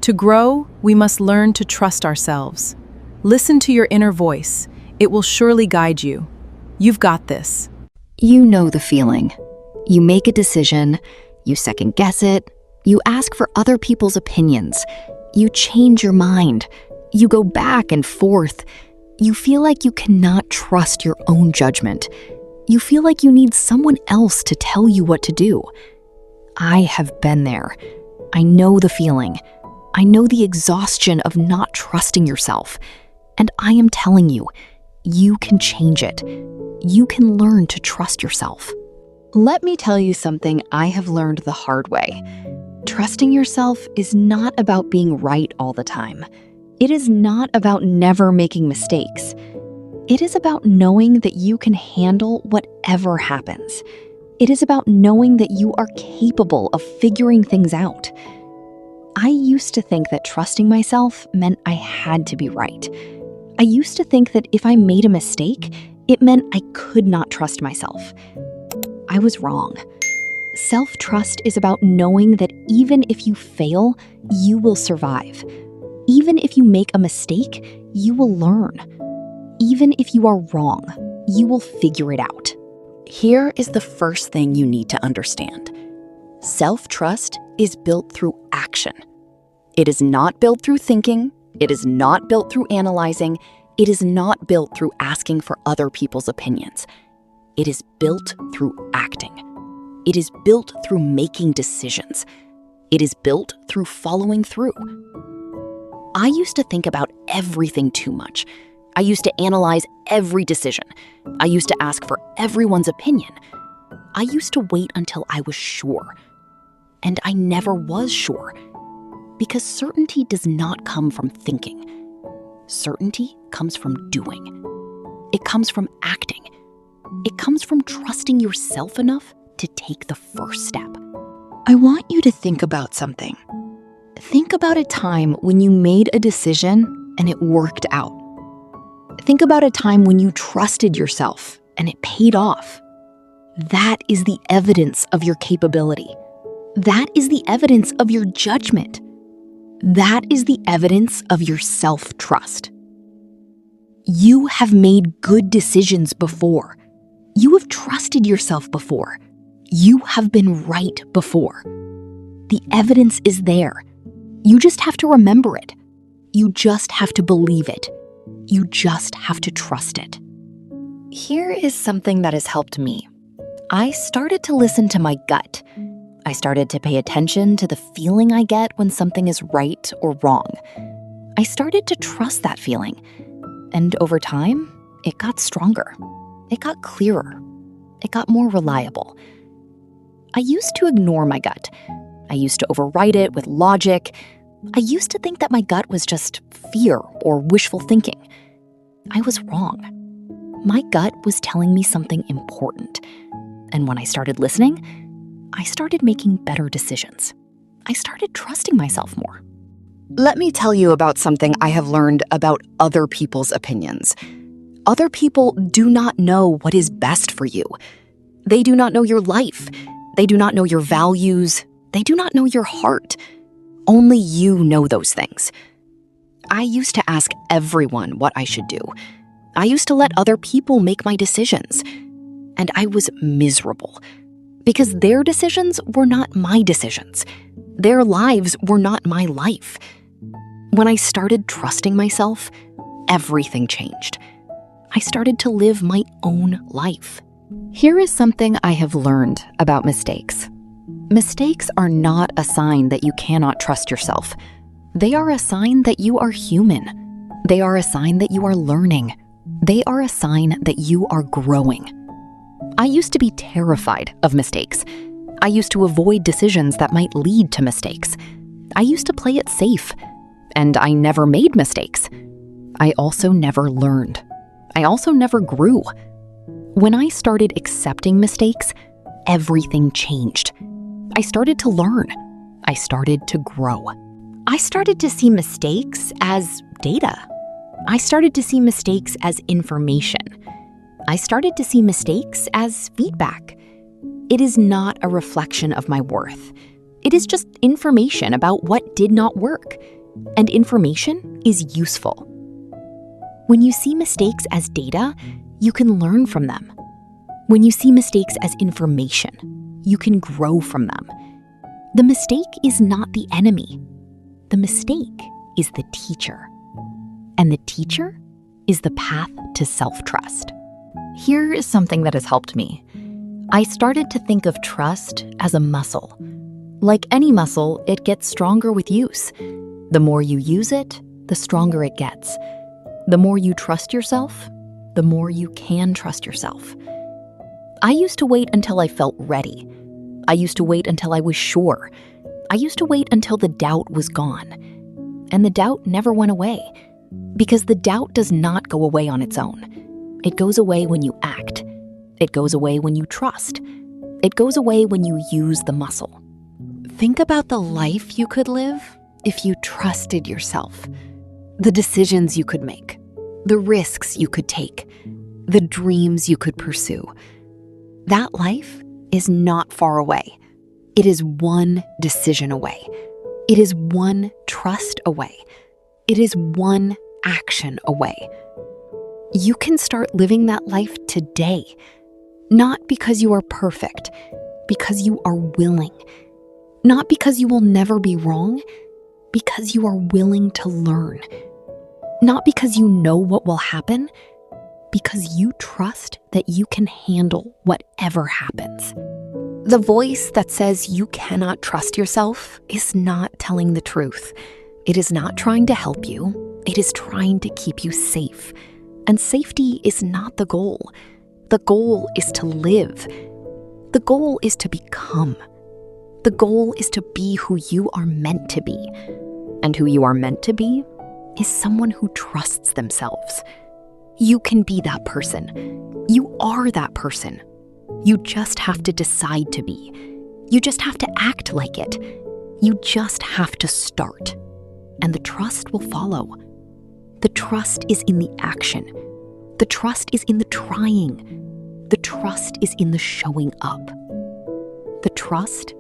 To grow, we must learn to trust ourselves. Listen to your inner voice. It will surely guide you. You've got this. You know the feeling. You make a decision, you second guess it, you ask for other people's opinions, you change your mind, you go back and forth. You feel like you cannot trust your own judgment. You feel like you need someone else to tell you what to do. I have been there. I know the feeling. I know the exhaustion of not trusting yourself. And I am telling you, you can change it. You can learn to trust yourself. Let me tell you something I have learned the hard way. Trusting yourself is not about being right all the time. It is not about never making mistakes. It is about knowing that you can handle whatever happens. It is about knowing that you are capable of figuring things out. I used to think that trusting myself meant I had to be right. I used to think that if I made a mistake, it meant I could not trust myself. I was wrong. Self-trust is about knowing that even if you fail, you will survive. Even if you make a mistake, you will learn. Even if you are wrong, you will figure it out. Here is the first thing you need to understand. Self-trust is built through action. It is not built through thinking. It is not built through analyzing. It is not built through asking for other people's opinions. It is built through acting. It is built through making decisions. It is built through following through. I used to think about everything too much. I used to analyze every decision. I used to ask for everyone's opinion. I used to wait until I was sure. And I never was sure. Because certainty does not come from thinking. Certainty comes from doing. It comes from acting. It comes from trusting yourself enough to take the first step. I want you to think about something. Think about a time when you made a decision and it worked out. Think about a time when you trusted yourself and it paid off. That is the evidence of your capability. That is the evidence of your judgment. That is the evidence of your self-trust. You have made good decisions before. You have trusted yourself before. You have been right before. The evidence is there. You just have to remember it. You just have to believe it. You just have to trust it. Here is something that has helped me. I started to listen to my gut. I started to pay attention to the feeling I get when something is right or wrong. I started to trust that feeling. And over time, it got stronger. It got clearer. It got more reliable. I used to ignore my gut. I used to override it with logic. I used to think that my gut was just fear or wishful thinking. I was wrong. My gut was telling me something important. And when I started listening, I started making better decisions. I started trusting myself more. Let me tell you about something I have learned about other people's opinions. Other people do not know what is best for you. They do not know your life. They do not know your values. They do not know your heart. Only you know those things. I used to ask everyone what I should do. I used to let other people make my decisions. And I was miserable. Because their decisions were not my decisions. Their lives were not my life. When I started trusting myself, everything changed. I started to live my own life. Here is something I have learned about mistakes. Mistakes are not a sign that you cannot trust yourself. They are a sign that you are human. They are a sign that you are learning. They are a sign that you are growing. I used to be terrified of mistakes. I used to avoid decisions that might lead to mistakes. I used to play it safe. And I never made mistakes. I also never learned. I also never grew. When I started accepting mistakes, everything changed. I started to learn. I started to grow. I started to see mistakes as data. I started to see mistakes as information. I started to see mistakes as feedback. It is not a reflection of my worth. It is just information about what did not work. And information is useful. When you see mistakes as data, you can learn from them. When you see mistakes as information, you can grow from them. The mistake is not the enemy. The mistake is the teacher. And the teacher is the path to self-trust. Here is something that has helped me. I started to think of trust as a muscle. Like any muscle, it gets stronger with use. The more you use it, the stronger it gets. The more you trust yourself, the more you can trust yourself. I used to wait until I felt ready. I used to wait until I was sure. I used to wait until the doubt was gone. And the doubt never went away, because the doubt does not go away on its own. It goes away when you act. It goes away when you trust. It goes away when you use the muscle. Think about the life you could live if you trusted yourself. The decisions you could make, the risks you could take, the dreams you could pursue. That life is not far away. It is one decision away. It is one trust away. It is one action away. You can start living that life today, not because you are perfect, because you are willing. Not because you will never be wrong, because you are willing to learn. Not because you know what will happen, because you trust that you can handle whatever happens. The voice that says you cannot trust yourself is not telling the truth. It is not trying to help you. It is trying to keep you safe. And safety is not the goal. The goal is to live. The goal is to become. The goal is to be who you are meant to be. And who you are meant to be is someone who trusts themselves. You can be that person. You are that person. You just have to decide to be. You just have to act like it. You just have to start. And the trust will follow. The trust is in the action. The trust is in the trying. The trust is in the showing up. The trust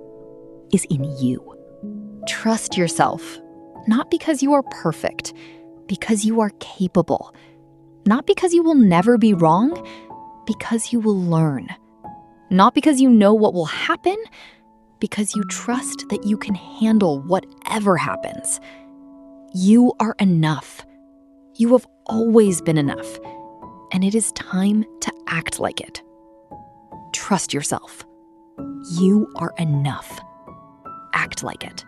is in you. Trust yourself, not because you are perfect, because you are capable. Not because you will never be wrong, because you will learn. Not because you know what will happen, because you trust that you can handle whatever happens. You are enough. You have always been enough, and it is time to act like it. Trust yourself. You are enough. Act like it.